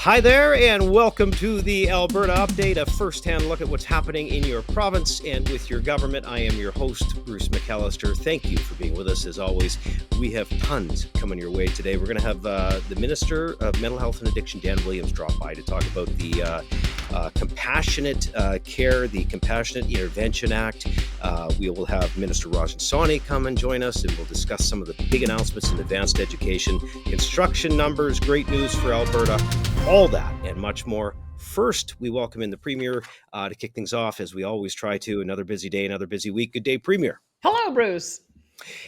Hi there, and welcome to the Alberta Update, a first-hand look at what's happening in your province and with your government. I am your host, Bruce McAllister. Thank you for being with us. As always, we have tons coming your way today. We're going to have the Minister of Mental Health and Addiction, Dan Williams, drop by to talk about the compassionate care, the Compassionate Intervention Act. We will have Minister Rajan Sawhney come and join us, and we'll discuss some of the big announcements in advanced education, construction numbers, great news for Alberta, all that and much more. First, we welcome in the Premier to kick things off, as we always try to. Another busy day, another busy week. Good day, Premier. Hello, Bruce.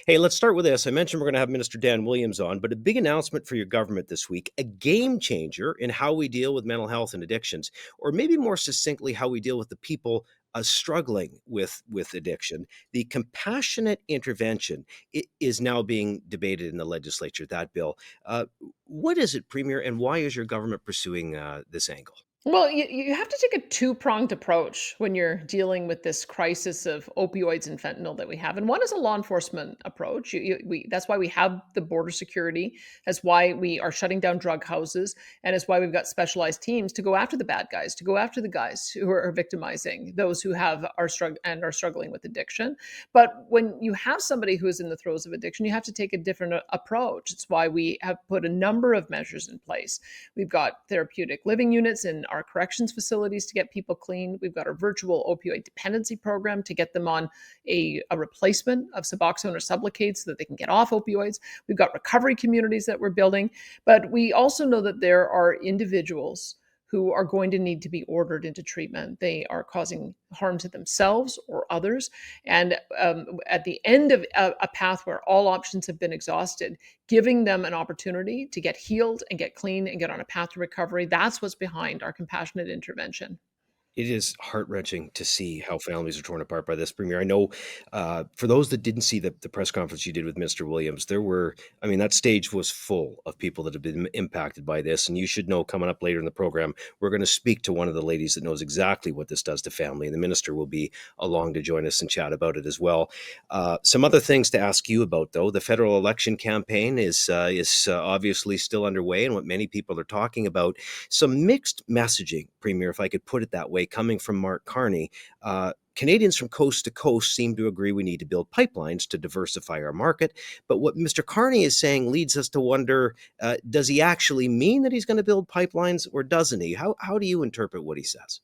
Hey, let's start with this. I mentioned we're going to have Minister Dan Williams on, but a big announcement for your government this week, a game changer in how we deal with mental health and addictions, or maybe more succinctly, how we deal with the people struggling with addiction. The compassionate intervention is now being debated in the legislature, that bill. What is it, Premier, and why is your government pursuing this angle? Well, you have to take a two-pronged approach when you're dealing with this crisis of opioids and fentanyl that we have. And one is a law enforcement approach. That's why we have the border security. That's why we are shutting down drug houses. And it's why we've got specialized teams to go after the bad guys, to go after the guys who are victimizing those who are struggling with addiction. But when you have somebody who is in the throes of addiction, you have to take a different approach. It's why we have put a number of measures in place. We've got therapeutic living units in our corrections facilities to get people clean. We've got our virtual opioid dependency program to get them on a replacement of Suboxone or Sublocade so that they can get off opioids. We've got recovery communities that we're building. But we also know that there are individuals who are going to need to be ordered into treatment. They are causing harm to themselves or others. And at the end of a path where all options have been exhausted, giving them an opportunity to get healed and get clean and get on a path to recovery, that's what's behind our compassionate intervention. It is heart-wrenching to see how families are torn apart by this, Premier. I know for those that didn't see the press conference you did with Mr. Williams, that stage was full of people that have been impacted by this. And you should know, coming up later in the program, we're going to speak to one of the ladies that knows exactly what this does to family. And the minister will be along to join us and chat about it as well. Some other things to ask you about, though. The federal election campaign is obviously still underway, and what many people are talking about, some mixed messaging, Premier, if I could put it that way, coming from Mark Carney. Canadians from coast to coast seem to agree we need to build pipelines to diversify our market. But what Mr. Carney is saying leads us to wonder, does he actually mean that he's going to build pipelines, or doesn't he? How do you interpret what he says?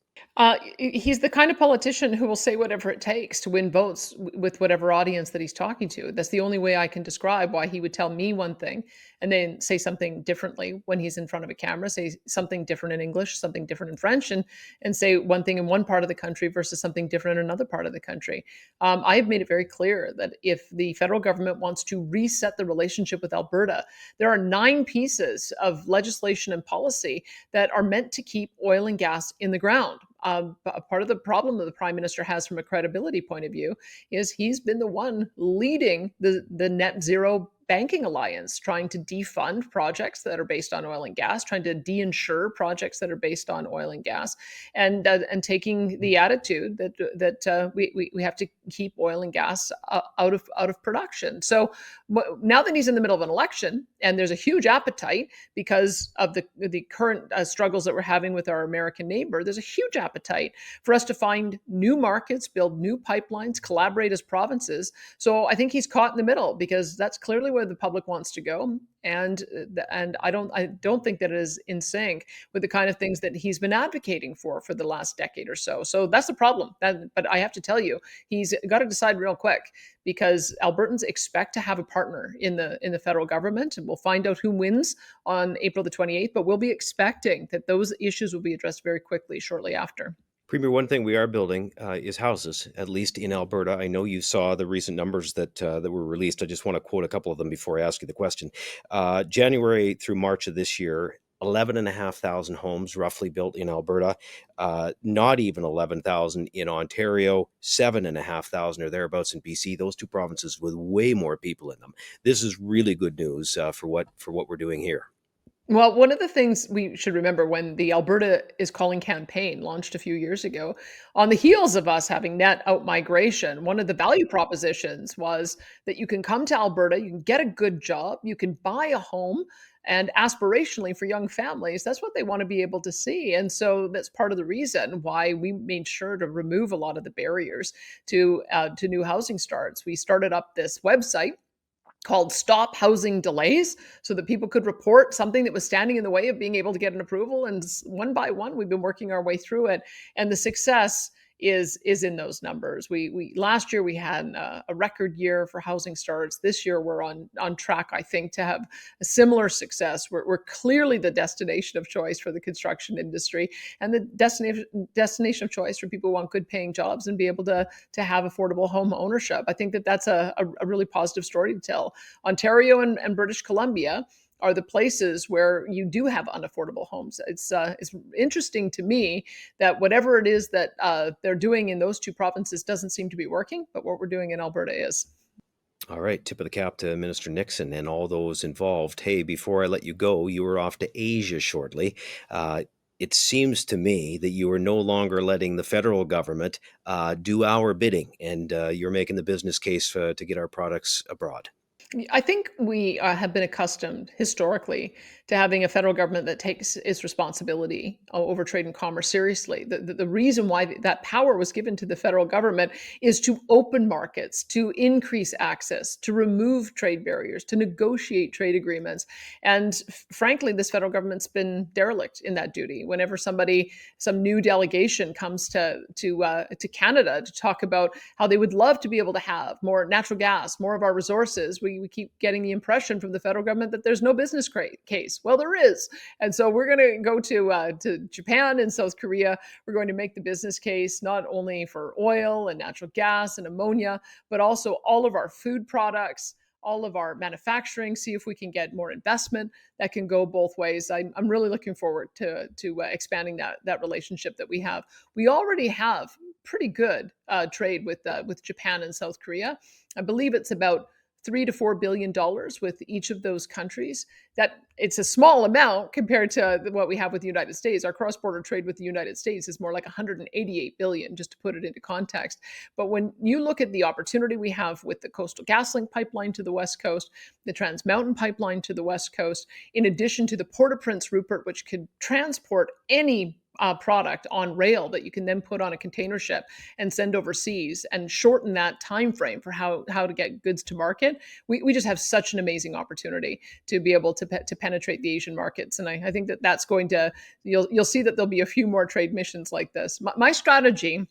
He's the kind of politician who will say whatever it takes to win votes with whatever audience that he's talking to. That's the only way I can describe why he would tell me one thing and then say something differently when he's in front of a camera, say something different in English, something different in French, and say one thing in one part of the country versus something different in another part of the country. I have made it very clear that if the federal government wants to reset the relationship with Alberta, there are 9 pieces of legislation and policy that are meant to keep oil and gas in the ground. Part of the problem that the Prime Minister has from a credibility point of view is he's been the one leading the net zero banking alliance, trying to defund projects that are based on oil and gas, trying to de-insure projects that are based on oil and gas, and taking the attitude that we have to keep oil and gas out of production. So now that he's in the middle of an election and there's a huge appetite because of the current struggles that we're having with our American neighbor, there's a huge appetite for us to find new markets, build new pipelines, collaborate as provinces. So I think he's caught in the middle because that's clearly where the public wants to go, and I don't think that it is in sync with the kind of things that he's been advocating for the last decade or so. So that's the problem. But I have to tell you, he's got to decide real quick, because Albertans expect to have a partner in the federal government, and we'll find out who wins on April the 28th. But we'll be expecting that those issues will be addressed very quickly shortly after. Premier, one thing we are building is houses, at least in Alberta. I know you saw the recent numbers that were released. I just want to quote a couple of them before I ask you the question. January through March of this year, 11,500 homes roughly built in Alberta, not even 11,000 in Ontario, 7,500 or thereabouts in BC. Those two provinces with way more people in them. This is really good news for what we're doing here. Well, one of the things we should remember when the Alberta is Calling campaign launched a few years ago, on the heels of us having net out migration, one of the value propositions was that you can come to Alberta, you can get a good job, you can buy a home, and aspirationally for young families, that's what they want to be able to see. And so that's part of the reason why we made sure to remove a lot of the barriers to new housing starts. We started up this website called Stop Housing Delays so that people could report something that was standing in the way of being able to get an approval. And one by one, we've been working our way through it. And the success is in those numbers. We last year we had a record year for housing starts. This year we're on track, I think, to have a similar success. We're clearly the destination of choice for the construction industry and the destination of choice for people who want good paying jobs and be able to have affordable home ownership. I think that that's a really positive story to tell. Ontario and British Columbia are the places where you do have unaffordable homes. It's interesting to me that whatever it is that they're doing in those two provinces doesn't seem to be working, but what we're doing in Alberta is. All right, tip of the cap to Minister Nixon and all those involved. Hey, before I let you go, you were off to Asia shortly. Uh, it seems to me that you are no longer letting the federal government do our bidding, and you're making the business case to get our products abroad. I think we have been accustomed historically to having a federal government that takes its responsibility over trade and commerce seriously. The reason why that power was given to the federal government is to open markets, to increase access, to remove trade barriers, to negotiate trade agreements. And frankly, this federal government's been derelict in that duty. Whenever some new delegation comes to Canada to talk about how they would love to be able to have more natural gas, more of our resources, we keep getting the impression from the federal government that there's no business case. Well, there is, and so we're going to go to Japan and South Korea. We're going to make the business case not only for oil and natural gas and ammonia, but also all of our food products, all of our manufacturing, see if we can get more investment that can go both ways. I'm really looking forward to expanding that relationship that we have. We already have pretty good trade with Japan and South Korea. I believe it's about $3 to $4 billion with each of those countries. That it's a small amount compared to what we have with the United States. Our cross-border trade with the United States is more like 188 billion, just to put it into context. But when you look at the opportunity we have with the Coastal GasLink pipeline to the West Coast, the Trans Mountain pipeline to the West Coast, in addition to the Port of Prince Rupert, which could transport any product on rail that you can then put on a container ship and send overseas and shorten that time frame for how to get goods to market. We just have such an amazing opportunity to be able to penetrate the Asian markets, and I think that that's going to you'll see that there'll be a few more trade missions like this. My strategy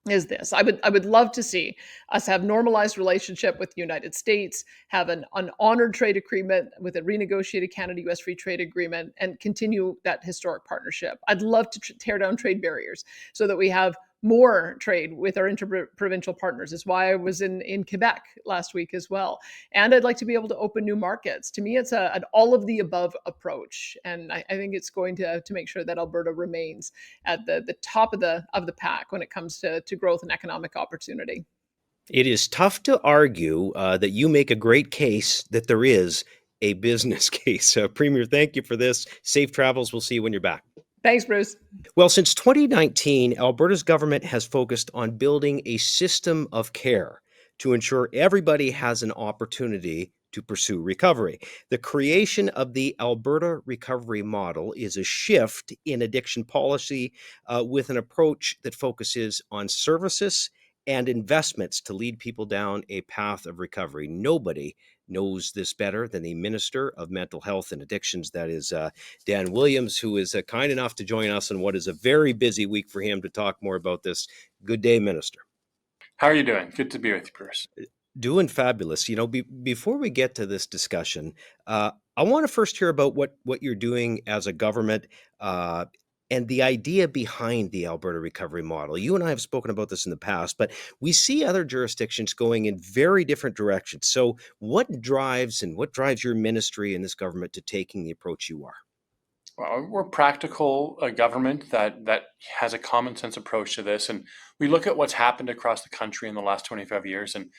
is this. I would love to see us have normalized relationship with the United States, have an honored trade agreement with a renegotiated Canada-US free trade agreement, and continue that historic partnership. I'd love to tear down trade barriers so that we have more trade with our interprovincial partners. Is why I was in Quebec last week as well. And I'd like to be able to open new markets. To me, it's an all of the above approach. And I think it's going to make sure that Alberta remains at the top of the pack when it comes to growth and economic opportunity. It is tough to argue that you make a great case that there is a business case. Premier, thank you for this. Safe travels. We'll see you when you're back. Thanks, Bruce. Well, since 2019, Alberta's government has focused on building a system of care to ensure everybody has an opportunity to pursue recovery. The creation of the Alberta Recovery Model is a shift in addiction policy with an approach that focuses on services and investments to lead people down a path of recovery. Nobody knows this better than the Minister of Mental Health and Addictions. That is Dan Williams, who is kind enough to join us on what is a very busy week for him to talk more about this. Good day, Minister. How are you doing? Good to be with you, Bruce. Doing fabulous. You know, before we get to this discussion, I want to first hear about what you're doing as a government uh, and the idea behind the Alberta Recovery Model. You and I have spoken about this in the past, but we see other jurisdictions going in very different directions. So, what drives your ministry and this government to taking the approach you are? Well, we're practical government that has a common sense approach to this, and we look at what's happened across the country in the last 25 years, and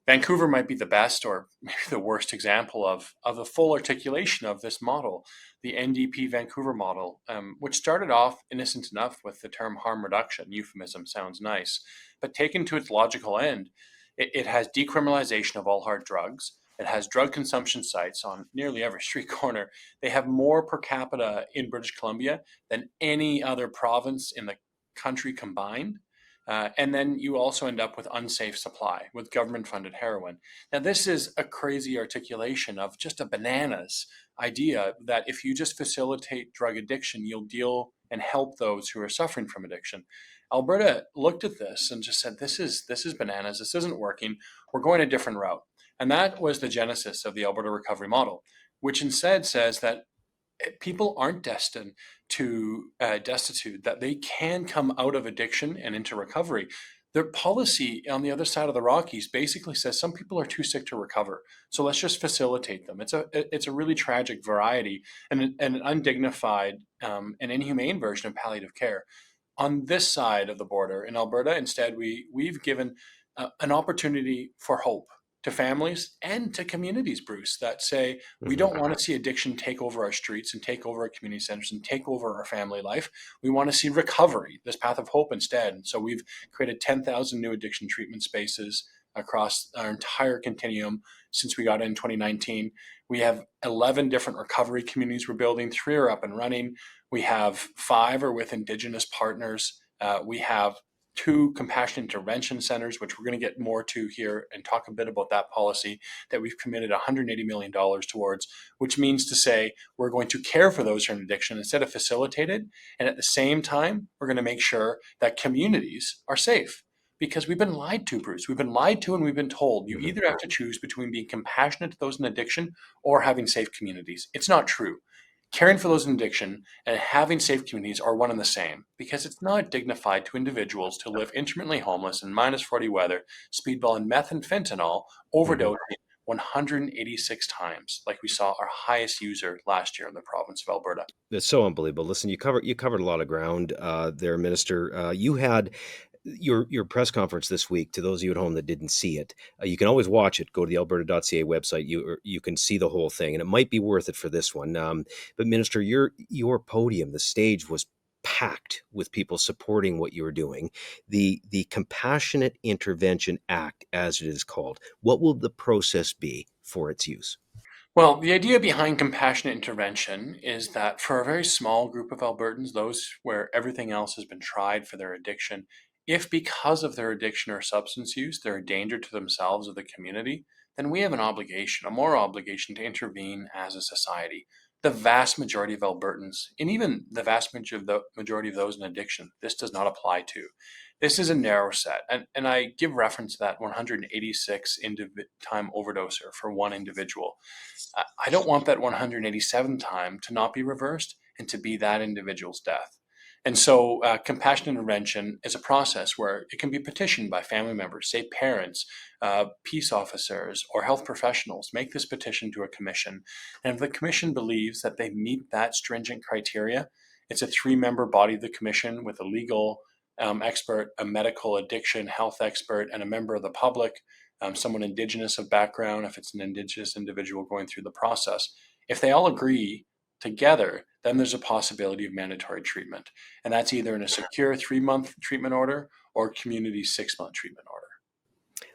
Vancouver might be the best or maybe the worst example of the full articulation of this model, the NDP Vancouver model, which started off innocent enough with the term harm reduction. Euphemism sounds nice, but taken to its logical end, it has decriminalization of all hard drugs. It has drug consumption sites on nearly every street corner. They have more per capita in British Columbia than any other province in the country combined. And then you also end up with unsafe supply, with government funded heroin. Now, this is a crazy articulation of just a bananas idea that if you just facilitate drug addiction, you'll deal and help those who are suffering from addiction. Alberta looked at this and just said, this is bananas. This isn't working. We're going a different route. And that was the genesis of the Alberta recovery model, which instead says that people aren't destined to destitute, that they can come out of addiction and into recovery. Their policy on the other side of the Rockies basically says some people are too sick to recover, so let's just facilitate them. It's a really tragic variety and an undignified and inhumane version of palliative care. On this side of the border in Alberta, instead, we've given an opportunity for hope to families and to communities, Bruce, that say we Mhm. don't want to see addiction take over our streets and take over our community centers and take over our family life. We want to see recovery, this path of hope instead. And so we've created 10,000 new addiction treatment spaces across our entire continuum since we got in 2019. We have 11 different recovery communities we're building. 3 are up and running. We have 5 are with Indigenous partners. We have 2 compassionate intervention centers, which we're going to get more to here and talk a bit about that policy that we've committed $180 million towards, which means to say we're going to care for those who are in addiction instead of facilitate it. And at the same time, we're going to make sure that communities are safe. Because we've been lied to, Bruce. We've been lied to and we've been told you Mhm. either have to choose between being compassionate to those in addiction or having safe communities. It's not true. Caring for those in addiction and having safe communities are one and the same because it's not dignified to individuals to live intermittently homeless in minus 40 weather, speedballing meth and fentanyl, Mhm. overdosing 186 times, like we saw our highest user last year in the province of Alberta. It's so unbelievable. Listen, you covered a lot of ground there, Minister. You had your press conference this week. To those of you at home that didn't see it, you can always watch it. Go to the Alberta.ca website. You can see the whole thing, and it might be worth it for this one. But Minister, your podium, the stage was packed with people supporting what you were doing. The Compassionate Intervention Act, as it is called. What will the process be for its use? Well, the idea behind compassionate intervention is that for a very small group of Albertans, those where everything else has been tried for their addiction, if because of their addiction or substance use, they're a danger to themselves or the community, then we have an obligation, a moral obligation to intervene as a society. The vast majority of Albertans, and even the vast majority of those in addiction, this does not apply to. This is a narrow set, and I give reference to that 186 time overdoser for one individual. I don't want that 187th time to not be reversed and to be that individual's death. And so, compassionate intervention is a process where it can be petitioned by family members, say parents, peace officers, or health professionals. Make this petition to a commission. And if the commission believes that they meet that stringent criteria, it's a 3-member body of the commission with a legal expert, a medical addiction health expert, and a member of the public, someone Indigenous of background, if it's an Indigenous individual going through the process. If they all agree together, then there's a possibility of mandatory treatment. And that's either in a secure 3-month treatment order or community 6-month treatment order.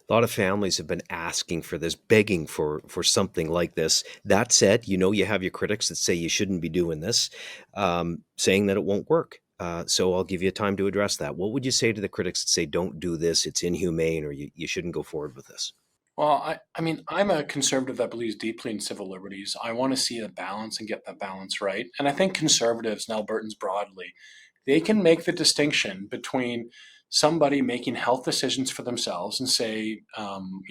A lot of families have been asking for this, begging for something like this. That said, you have your critics that say you shouldn't be doing this, saying that it won't work. So I'll give you time to address that. What would you say to the critics that say don't do this, it's inhumane, or you shouldn't go forward with this? Well, I mean, I'm a conservative that believes deeply in civil liberties. I want to see the balance and get that balance right. And I think conservatives and Albertans broadly, they can make the distinction between somebody making health decisions for themselves and say,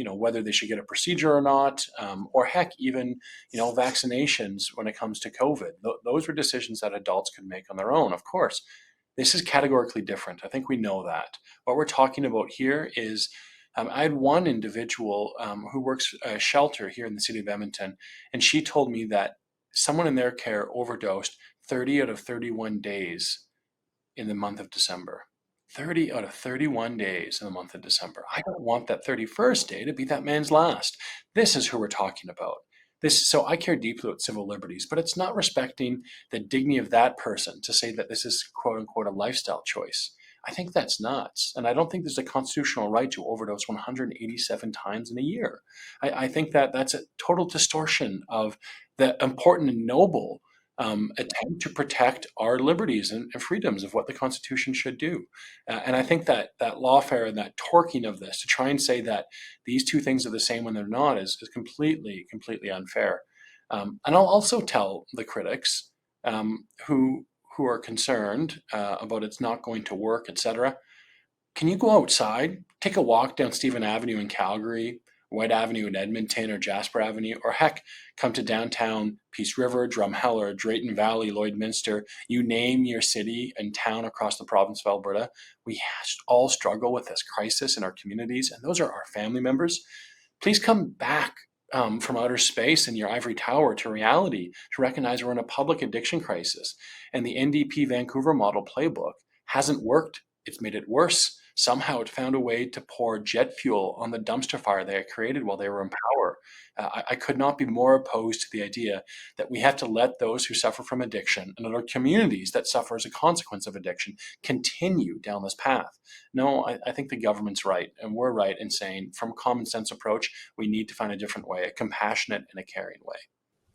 whether they should get a procedure or not, or heck, even, vaccinations when it comes to COVID. Those were decisions that adults could make on their own, of course. This is categorically different. I think we know that. What we're talking about here is I had one individual who works a shelter here in the city of Edmonton, and she told me that someone in their care overdosed 30 out of 31 days in the month of December. 30 out of 31 days in the month of December. I don't want that 31st day to be that man's last. This is who we're talking about. So I care deeply about civil liberties, but it's not respecting the dignity of that person to say that this is quote unquote a lifestyle choice. I think that's nuts. And I don't think there's a constitutional right to overdose 187 times in a year. I think that that's a total distortion of the important and noble attempt to protect our liberties and freedoms of what the Constitution should do. And I think that that lawfare and that torquing of this to try and say that these two things are the same when they're not is completely, completely unfair. And I'll also tell the critics who are concerned about it's not going to work, etc. Can you go outside, take a walk down Stephen Avenue in Calgary, White Avenue in Edmonton, or Jasper Avenue, or heck, come to downtown Peace River, Drumheller, Drayton Valley, Lloydminster, you name your city and town across the province of Alberta. We all struggle with this crisis in our communities, and those are our family members. Please come back from outer space in your ivory tower to reality to recognize we're in a public addiction crisis. And the NDP Vancouver model playbook hasn't worked. It's made it worse. Somehow it found a way to pour jet fuel on the dumpster fire they had created while they were in power. I could not be more opposed to the idea that we have to let those who suffer from addiction and other communities that suffer as a consequence of addiction continue down this path. No, I think the government's right, and we're right in saying, from a common sense approach, we need to find a different way, a compassionate and a caring way.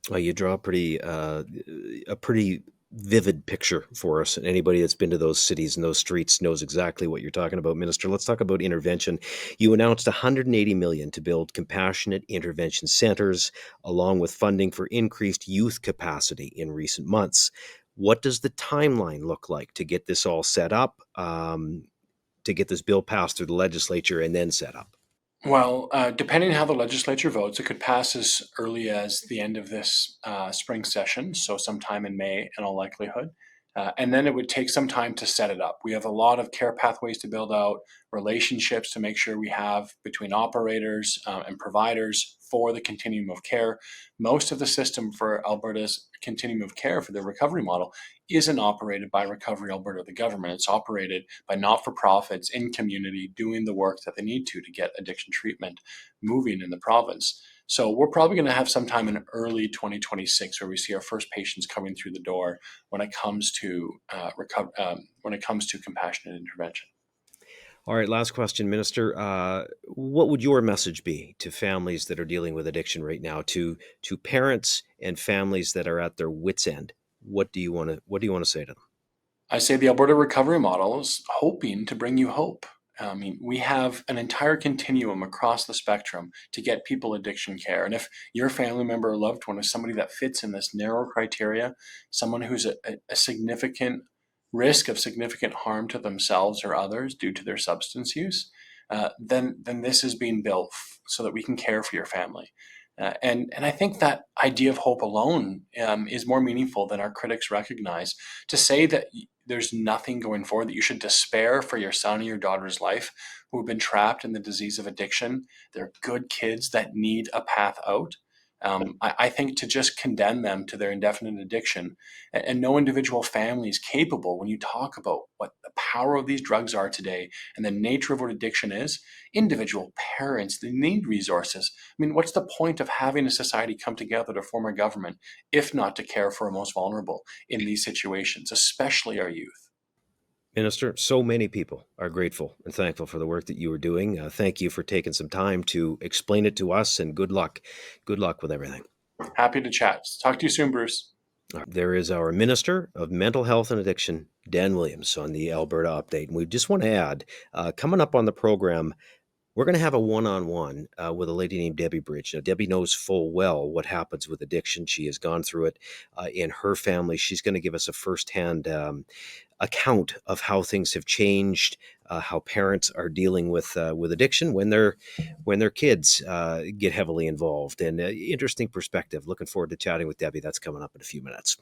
Well, you draw a pretty vivid picture for us, and anybody that's been to those cities and those streets knows exactly what you're talking about, Minister. Let's talk about intervention. You announced 180 million to build compassionate intervention centers, along with funding for increased youth capacity in recent months. What does the timeline look like to get this all set up, to get this bill passed through the legislature and then set up? Well, depending on how the legislature votes, it could pass as early as the end of this spring session, so sometime in May in all likelihood. And then it would take some time to set it up. We have a lot of care pathways to build out, relationships to make sure we have between operators and providers for the continuum of care. Most of the system for Alberta's continuum of care for the recovery model isn't operated by Recovery Alberta, the government. It's operated by not-for-profits in community doing the work that they need to get addiction treatment moving in the province. So we're probably going to have some time in early 2026 where we see our first patients coming through the door when it comes to compassionate intervention. All right, last question, Minister. What would your message be to families that are dealing with addiction right now, to parents and families that are at their wits' end? What do you want to say to them? I say the Alberta recovery model is hoping to bring you hope. I mean, we have an entire continuum across the spectrum to get people addiction care. And if your family member or loved one is somebody that fits in this narrow criteria, someone who's a significant risk of significant harm to themselves or others due to their substance use, then this is being built so that we can care for your family. And I think that idea of hope alone is more meaningful than our critics recognize. To say that there's nothing going forward, that you should despair for your son or your daughter's life who have been trapped in the disease of addiction. They're good kids that need a path out. I think to just condemn them to their indefinite addiction, and no individual family is capable, when you talk about what the power of these drugs are today and the nature of what addiction is, individual parents, they need resources. I mean, what's the point of having a society come together to form a government if not to care for our most vulnerable in these situations, especially our youth? Minister, so many people are grateful and thankful for the work that you are doing. Thank you for taking some time to explain it to us, and good luck. Good luck with everything. Happy to chat. Talk to you soon, Bruce. There is our Minister of Mental Health and Addiction, Dan Williams, on the Alberta Update. And we just want to add, coming up on the program, we're going to have a one-on-one with a lady named Debbie Bridge. Now, Debbie knows full well what happens with addiction. She has gone through it in her family. She's going to give us a firsthand account of how things have changed, how parents are dealing with addiction when their kids get heavily involved. And interesting perspective. Looking forward to chatting with Debbie. That's coming up in a few minutes.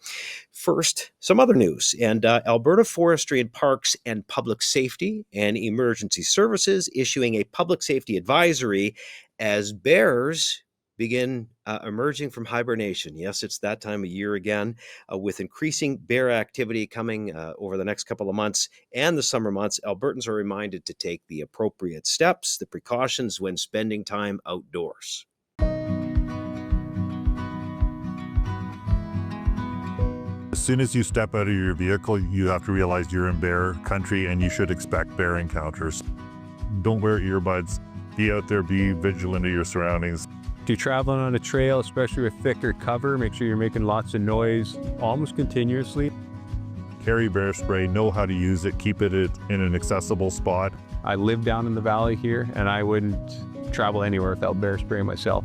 First, some other news. And Alberta Forestry and Parks and Public Safety and Emergency Services issuing a public safety advisory as bears begin emerging from hibernation. Yes, it's that time of year again, with increasing bear activity coming over the next couple of months and the summer months. Albertans are reminded to take the appropriate steps, the precautions when spending time outdoors. As soon as you step out of your vehicle, you have to realize you're in bear country and you should expect bear encounters. Don't wear earbuds. Be out there, be vigilant of your surroundings. If you're traveling on a trail, especially with thicker cover, make sure you're making lots of noise almost continuously. Carry bear spray, know how to use it, keep it in an accessible spot. I live down in the valley here and I wouldn't travel anywhere without bear spray myself.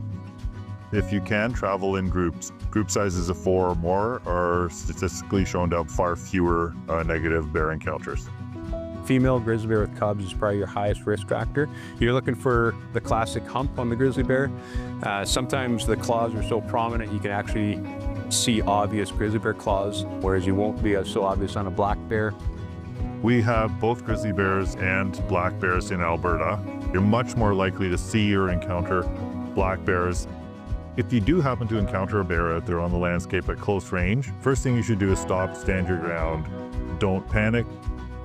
If you can, travel in groups. Group sizes of 4 or more are statistically shown to have far fewer negative bear encounters. Female grizzly bear with cubs is probably your highest risk factor. You're looking for the classic hump on the grizzly bear. Sometimes the claws are so prominent you can actually see obvious grizzly bear claws, whereas you won't be so obvious on a black bear. We have both grizzly bears and black bears in Alberta. You're much more likely to see or encounter black bears. If you do happen to encounter a bear out there on the landscape at close range, first thing you should do is stop, stand your ground. Don't panic.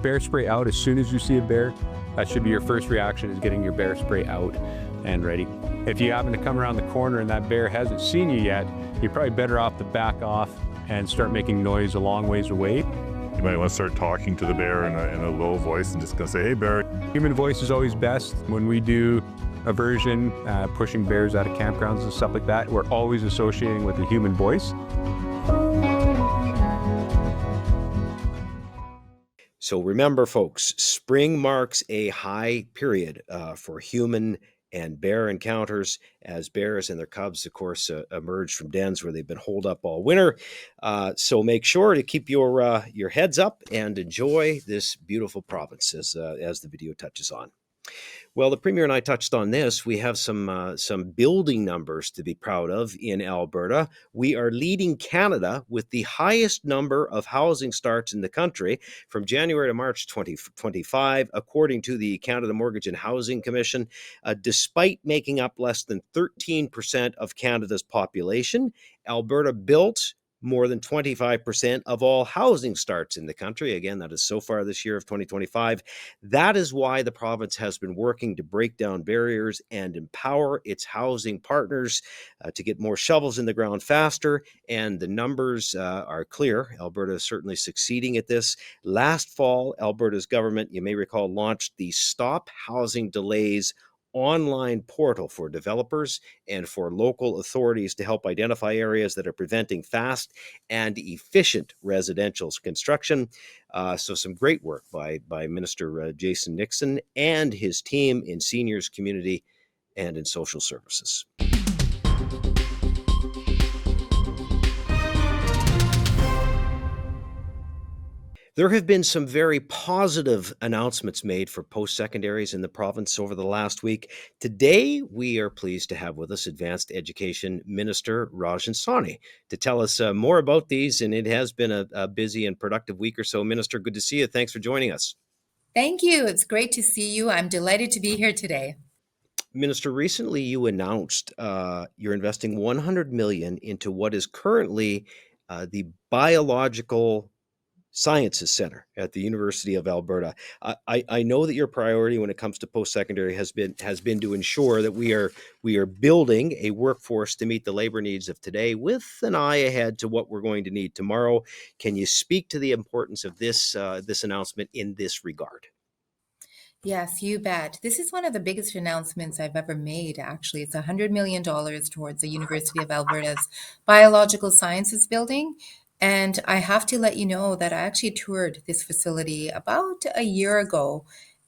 Bear spray out as soon as you see a bear. That should be your first reaction, is getting your bear spray out and ready. If you happen to come around the corner and that bear hasn't seen you yet, you're probably better off to back off and start making noise a long ways away. You might want to start talking to the bear in a low voice and just gonna say, hey bear. Human voice is always best. When we do aversion, pushing bears out of campgrounds and stuff like that, we're always associating with the human voice. So remember, folks, spring marks a high period for human and bear encounters as bears and their cubs, of course, emerge from dens where they've been holed up all winter. So make sure to keep your heads up and enjoy this beautiful province as the video touches on. Well, the Premier and I touched on this. We have some building numbers to be proud of in Alberta. We are leading Canada with the highest number of housing starts in the country from January to March 2025, according to the Canada Mortgage and Housing Commission. Despite making up less than 13% of Canada's population, Alberta built more than 25% of all housing starts in the country. Again, that is so far this year of 2025. That is why the province has been working to break down barriers and empower its housing partners to get more shovels in the ground faster. And the numbers are clear. Alberta is certainly succeeding at this. Last fall, Alberta's government, you may recall, launched the Stop Housing Delays online portal for developers and for local authorities to help identify areas that are preventing fast and efficient residential construction. So some great work by Minister Jason Nixon and his team in seniors, community, and in social services. There have been some very positive announcements made for post-secondaries in the province over the last week. Today, we are pleased to have with us Advanced Education Minister Rajan Sawhney to tell us more about these, and it has been a busy and productive week or so. Minister, good to see you. Thanks for joining us. Thank you. It's great to see you. I'm delighted to be here today. Minister, recently you announced you're investing $100 million into what is currently the Biological Sciences Center at the University of Alberta. I know that your priority when it comes to post-secondary has been to ensure that we are building a workforce to meet the labor needs of today with an eye ahead to what we're going to need tomorrow. Can you speak to the importance of this announcement in this regard? Yes, you bet. This is one of the biggest announcements I've ever made, actually. It's $100 million towards the University of Alberta's Biological Sciences building. And I have to let you know that I actually toured this facility about a year ago.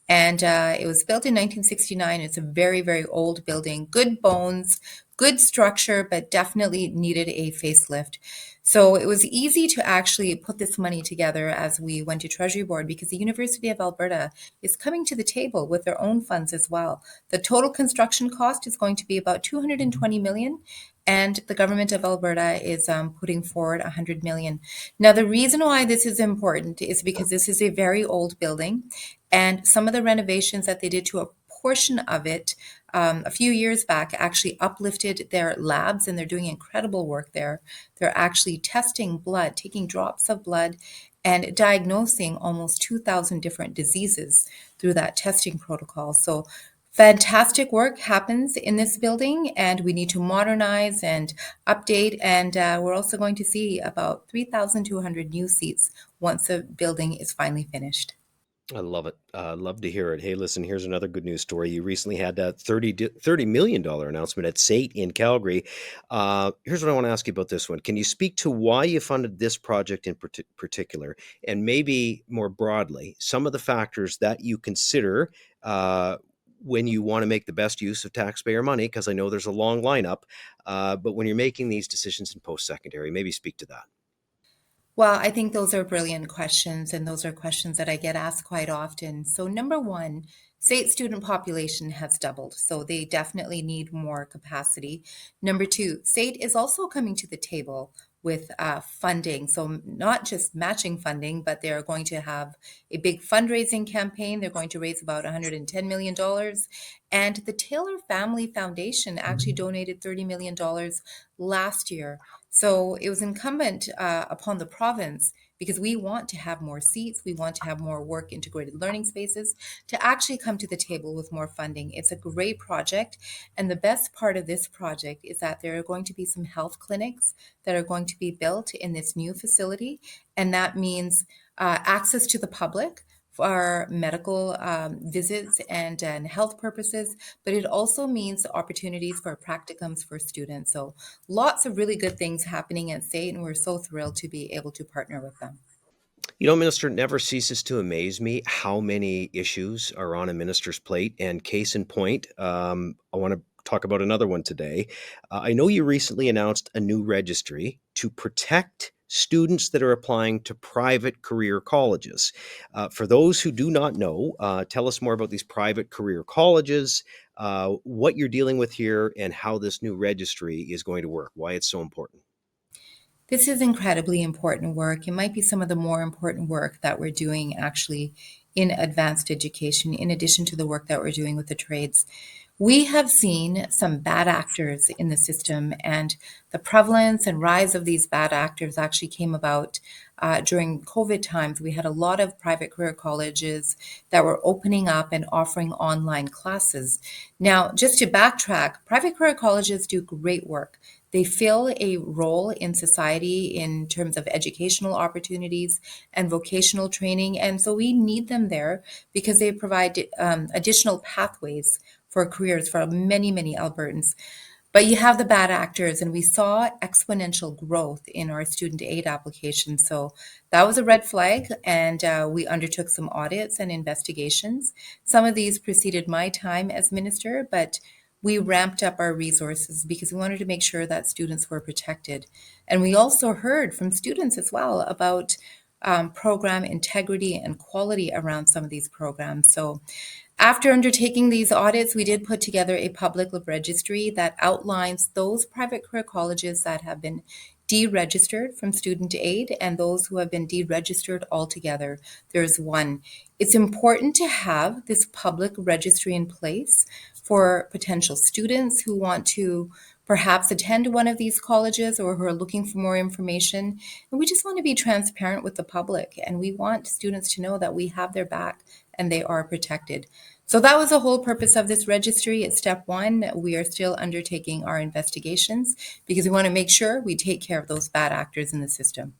And it was built in 1969. It's a very, very old building, good bones, good structure, but definitely needed a facelift. So it was easy to actually put this money together as we went to Treasury Board because the University of Alberta is coming to the table with their own funds as well. The total construction cost is going to be about $220 million. And the government of Alberta is putting forward $100 million. Now, the reason why this is important is because this is a very old building, and some of the renovations that they did to a portion of it a few years back actually uplifted their labs, and they're doing incredible work there. They're actually testing blood, taking drops of blood, and diagnosing almost 2,000 different diseases through that testing protocol. So fantastic work happens in this building, and we need to modernize and update. And we're also going to see about 3,200 new seats once the building is finally finished. I love it. Love to hear it. Hey, listen, here's another good news story. You recently had that $30 million announcement at SAIT in Calgary. Here's what I want to ask you about this one. Can you speak to why you funded this project in particular, and maybe more broadly, some of the factors that you consider when you want to make the best use of taxpayer money? Because I know there's a long lineup, but when you're making these decisions in post-secondary, maybe speak to that. Well, I think those are brilliant questions, and those are questions that I get asked quite often. So, number one, state student population has doubled, so they definitely need more capacity. Number two, state is also coming to the table with funding. So, not just matching funding, but they're going to have a big fundraising campaign. They're going to raise about $110 million. And the Taylor Family Foundation actually donated $30 million last year. So it was incumbent upon the province, because we want to have more seats, we want to have more work integrated learning spaces, to actually come to the table with more funding. It's a great project. And the best part of this project is that there are going to be some health clinics that are going to be built in this new facility. And that means access to the public for medical visits and health purposes, but it also means opportunities for practicums for students. So lots of really good things happening at SAIT, and we're so thrilled to be able to partner with them. You know, Minister, it never ceases to amaze me how many issues are on a minister's plate. And case in point, I want to talk about another one today. I know you recently announced a new registry to protect students that are applying to private career colleges. For those who do not know, tell us more about these private career colleges, what you're dealing with here, and how this new registry is going to work, why it's so important. This is incredibly important work. It might be some of the more important work that we're doing actually in advanced education, in addition to the work that we're doing with the trades. We have seen some bad actors in the system, and the prevalence and rise of these bad actors actually came about during COVID times. We had a lot of private career colleges that were opening up and offering online classes. Now, just to backtrack, private career colleges do great work. They fill a role in society in terms of educational opportunities and vocational training. And so we need them there because they provide additional pathways for careers for many, many Albertans. But you have the bad actors, and we saw exponential growth in our student aid applications. So that was a red flag, and we undertook some audits and investigations. Some of these preceded my time as minister, but we ramped up our resources because we wanted to make sure that students were protected. And we also heard from students as well about program integrity and quality around some of these programs. So after undertaking these audits, we did put together a public registry that outlines those private career colleges that have been deregistered from student aid and those who have been deregistered altogether. There's one. It's important to have this public registry in place for potential students who want to perhaps attend one of these colleges or who are looking for more information. And we just want to be transparent with the public, and we want students to know that we have their back and they are protected. So that was the whole purpose of this registry. At step one, we are still undertaking our investigations because we want to make sure we take care of those bad actors in the system.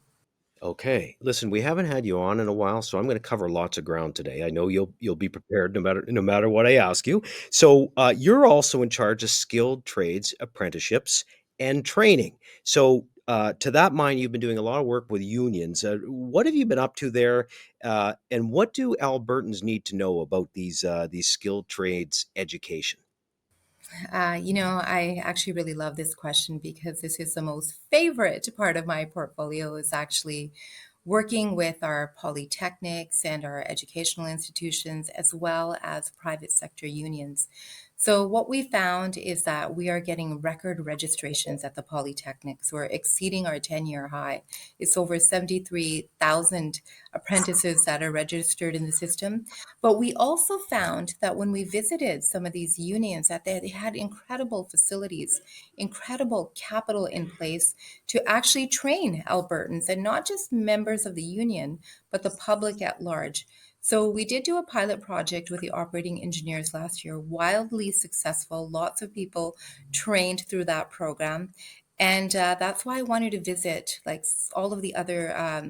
Okay. Listen, we haven't had you on in a while, so I'm going to cover lots of ground today. I know you'll be prepared no matter what I ask you. So you're also in charge of skilled trades apprenticeships and training. So to that mind, you've been doing a lot of work with unions. What have you been up to there, and what do Albertans need to know about these skilled trades education? I actually really love this question because this is the most favorite part of my portfolio is actually working with our polytechnics and our educational institutions as well as private sector unions. So what we found is that we are getting record registrations at the polytechnics. We're exceeding our 10-year high. It's over 73,000 apprentices that are registered in the system. But we also found that when we visited some of these unions, that they had incredible facilities, incredible capital in place to actually train Albertans, and not just members of the union, but the public at large. So we did do a pilot project with the operating engineers last year, wildly successful. Lots of people trained through that program. And that's why I wanted to visit all of the other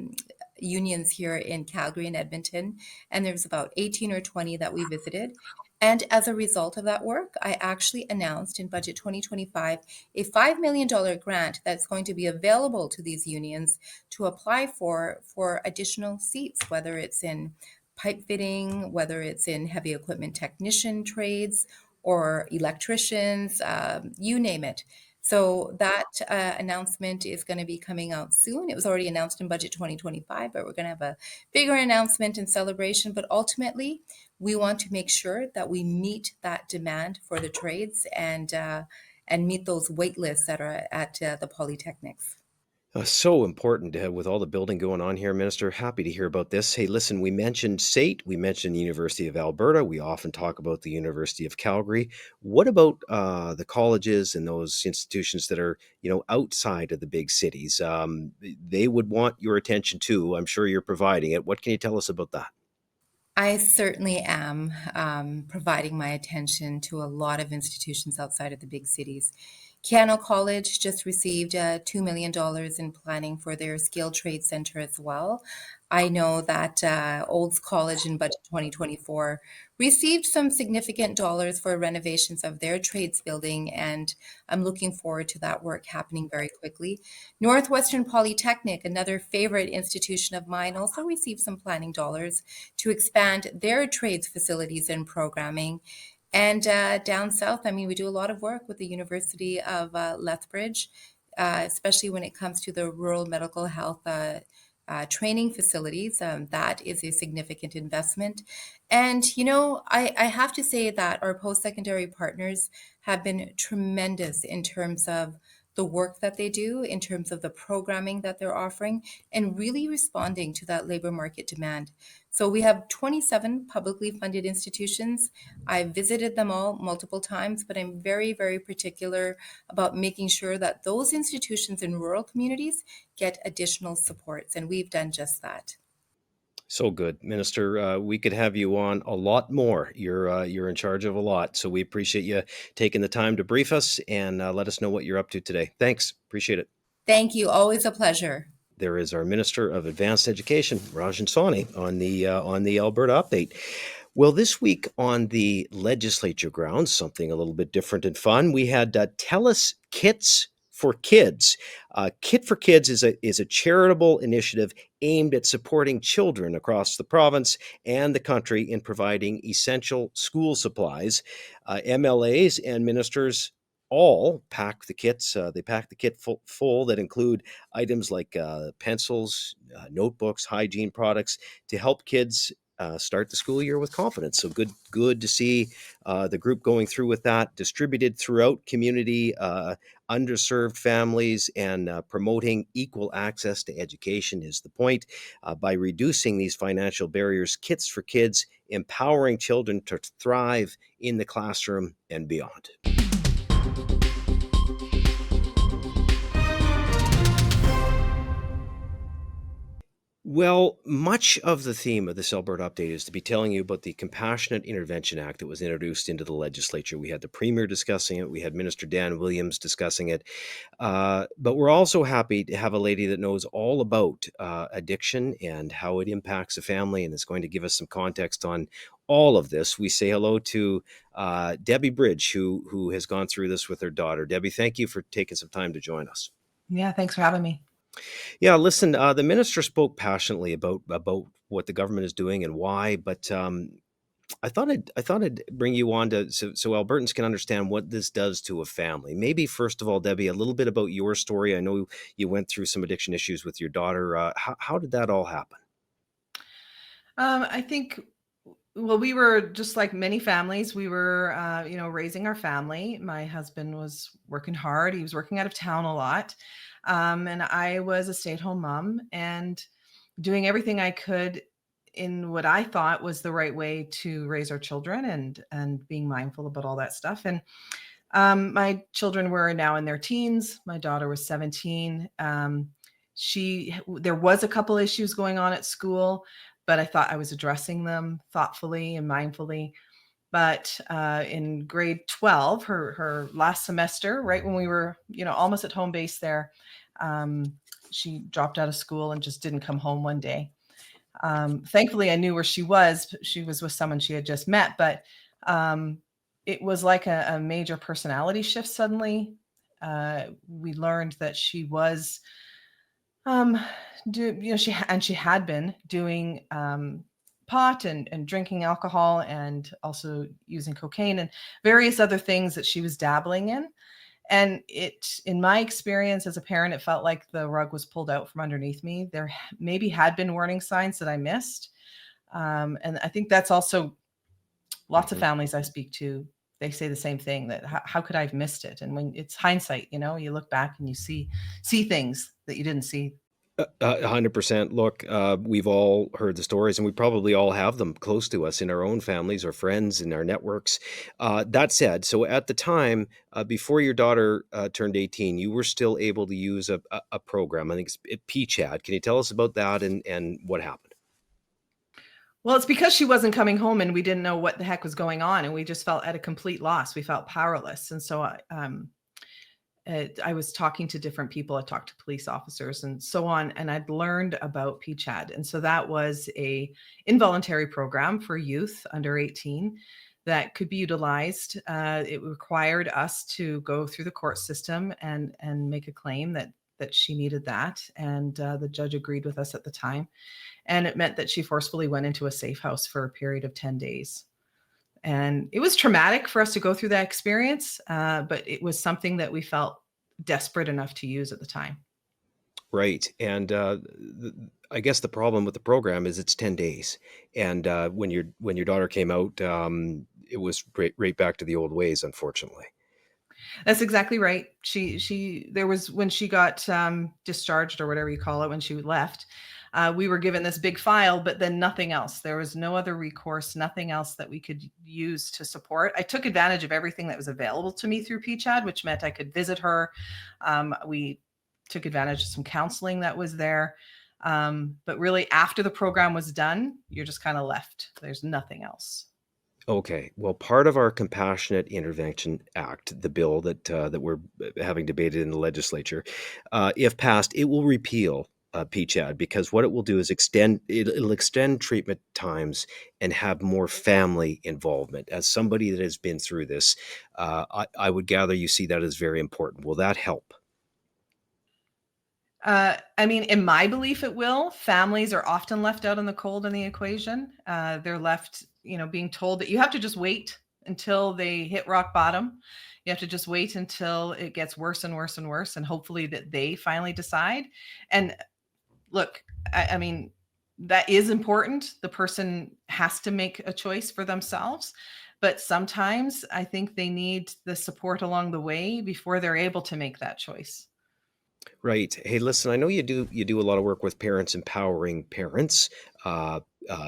unions here in Calgary and Edmonton. And there's about 18 or 20 that we visited. And as a result of that work, I actually announced in Budget 2025 a $5 million grant that's going to be available to these unions to apply for additional seats, whether it's in pipe fitting, whether it's in heavy equipment technician trades or electricians, you name it. So that announcement is going to be coming out soon. It was already announced in Budget 2025, but we're going to have a bigger announcement and celebration. But ultimately, we want to make sure that we meet that demand for the trades and meet those wait lists that are at the polytechnics. So important to have with all the building going on here, Minister. Happy to hear about this. Hey, listen, we mentioned SAIT, we mentioned the University of Alberta, we often talk about the University of Calgary. What about the colleges and those institutions that are, outside of the big cities? They would want your attention too. I'm sure you're providing it. What can you tell us about that? I certainly am providing my attention to a lot of institutions outside of the big cities. Kano College just received $2 million in planning for their skilled trade center as well. I know that Olds College in Budget 2024 received some significant dollars for renovations of their trades building, and I'm looking forward to that work happening very quickly. Northwestern Polytechnic, another favorite institution of mine, also received some planning dollars to expand their trades facilities and programming. And down south, I mean, we do a lot of work with the University of Lethbridge, especially when it comes to the rural medical health training facilities. That is a significant investment. And, I have to say that our post-secondary partners have been tremendous in terms of the work that they do, in terms of the programming that they're offering, and really responding to that labor market demand. So we have 27 publicly funded institutions. I've visited them all multiple times, but I'm very, very particular about making sure that those institutions in rural communities get additional supports, and we've done just that. So good, Minister. We could have you on a lot more. You're in charge of a lot, so we appreciate you taking the time to brief us and let us know what you're up to today. Thanks, appreciate it. Thank you. Always a pleasure. There is our Minister of Advanced Education, Rajan Sawhney, on the Alberta update. Well, this week on the legislature grounds, something a little bit different and fun. We had TELUS Kits for Kids. Kit for Kids is a charitable initiative aimed at supporting children across the province and the country in providing essential school supplies. MLAs and ministers all pack the kits. They pack the kit full that include items like pencils, notebooks, hygiene products to help kids start the school year with confidence. So good to see the group going through with that, distributed throughout community, underserved families, and promoting equal access to education is the point. By reducing these financial barriers, Kits for Kids, empowering children to thrive in the classroom and beyond. Well, much of the theme of this Alberta update is to be telling you about the Compassionate Intervention Act that was introduced into the legislature. We had the Premier discussing it. We had Minister Dan Williams discussing it. But we're also happy to have a lady that knows all about addiction and how it impacts a family and is going to give us some context on all of this. We say hello to Debbie Bridge, who has gone through this with her daughter. Debbie, thank you for taking some time to join us. Yeah, thanks for having me. Yeah, listen, the minister spoke passionately about what the government is doing and why, but I thought I'd bring you on so Albertans can understand what this does to a family. Maybe first of all, Debbie, a little bit about your story. I know you went through some addiction issues with your daughter. How did that all happen? I think Well, we were just like many families. We were, raising our family. My husband was working hard. He was working out of town a lot. And I was a stay-at-home mom and doing everything I could in what I thought was the right way to raise our children and being mindful about all that stuff. And my children were now in their teens. My daughter was 17. There was a couple issues going on at school, but I thought I was addressing them thoughtfully and mindfully. But in grade 12, her last semester, right when we were, almost at home base there, um, she dropped out of school and just didn't come home one day. Thankfully, I knew where she was. She was with someone she had just met, but um, it was like a major personality shift suddenly. We learned that she was, um, she had been doing pot and drinking alcohol and also using cocaine and various other things that she was dabbling in. And in my experience as a parent, it felt like the rug was pulled out from underneath me. There maybe had been warning signs that I missed. And I think that's also lots of Mhm. families I speak to. They say the same thing, that how could I have missed it? And when it's hindsight, you look back and you see things that you didn't see. 100%. Look, we've all heard the stories, and we probably all have them close to us in our own families or friends in our networks. That said, so at the time, before your daughter turned 18, you were still able to use a program. I think it's PCHAD. Can you tell us about that and what happened? Well, it's because she wasn't coming home and we didn't know what the heck was going on, and we just felt at a complete loss. We felt powerless. And so I was talking to different people. I talked to police officers and so on, and I'd learned about PCHAD. And so that was a involuntary program for youth under 18 that could be utilized. It required us to go through the court system and make a claim that she needed that, and the judge agreed with us at the time. And it meant that she forcefully went into a safe house for a period of 10 days. And it was traumatic for us to go through that experience, but it was something that we felt desperate enough to use at the time. Right. And I guess the problem with the program is it's 10 days. And when your daughter came out, it was right back to the old ways, unfortunately. That's exactly right. There was, when she got discharged or whatever you call it, when she left, we were given this big file, but then nothing else. There was no other recourse, nothing else that we could use to support. I took advantage of everything that was available to me through PCHAD, which meant I could visit her. We took advantage of some counseling that was there. But really, after the program was done, you're just kind of left. There's nothing else. Okay. Well, part of our Compassionate Intervention Act, the bill that we're having debated in the legislature, if passed, it will repeal PCHAD, because what it will do is it'll extend treatment times and have more family involvement. As somebody that has been through this, I would gather you see that as very important. Will that help? I mean, in my belief, it will. Families are often left out in the cold in the equation. They're left, being told that you have to just wait until they hit rock bottom. You have to just wait until it gets worse and worse and worse, and hopefully that they finally decide. And look, I mean, that is important. The person has to make a choice for themselves. But sometimes I think they need the support along the way before they're able to make that choice. Right. Hey, listen, I know you do a lot of work with parents, empowering parents. Uh,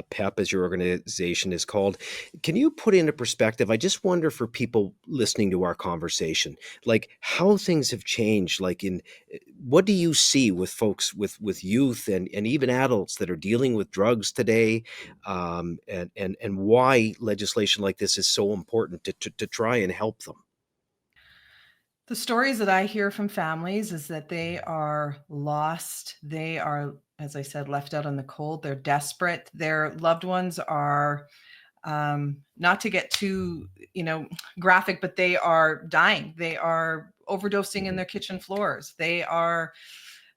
PEP, as your organization is called. Can you put into perspective? I just wonder, for people listening to our conversation, like how things have changed. Like, what do you see with folks, with youth and even adults that are dealing with drugs today, and why legislation like this is so important to try and help them. The stories that I hear from families is that they are lost. They are, as I said, left out in the cold. They're desperate. Their loved ones are, not to get too, graphic, but they are dying. They are overdosing in Mhm. their kitchen floors. They are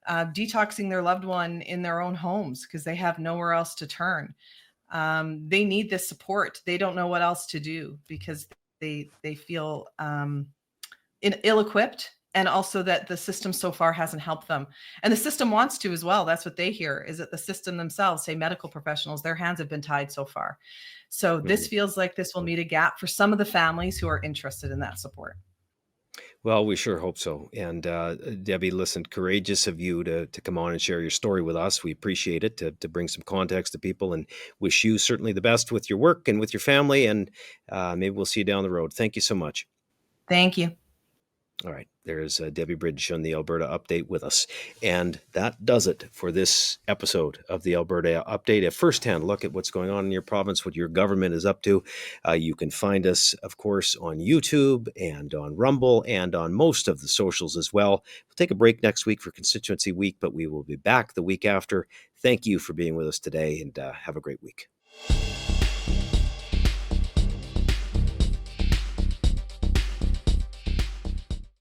detoxing their loved one in their own homes because they have nowhere else to turn. They need this support. They don't know what else to do because they feel ill-equipped and also that the system so far hasn't helped them. And the system wants to as well. That's what they hear, is that the system themselves, say medical professionals, their hands have been tied so far. So this Mhm. feels like this will meet a gap for some of the families who are interested in that support. Well, we sure hope so. And Debbie, listen, courageous of you to come on and share your story with us. We appreciate it to bring some context to people, and wish you certainly the best with your work and with your family. And maybe we'll see you down the road. Thank you so much. Thank you. All right. There's Debbie Bridge on the Alberta Update with us. And that does it for this episode of the Alberta Update. A firsthand look at what's going on in your province, what your government is up to. You can find us, of course, on YouTube and on Rumble and on most of the socials as well. We'll take a break next week for Constituency Week, but we will be back the week after. Thank you for being with us today, and have a great week.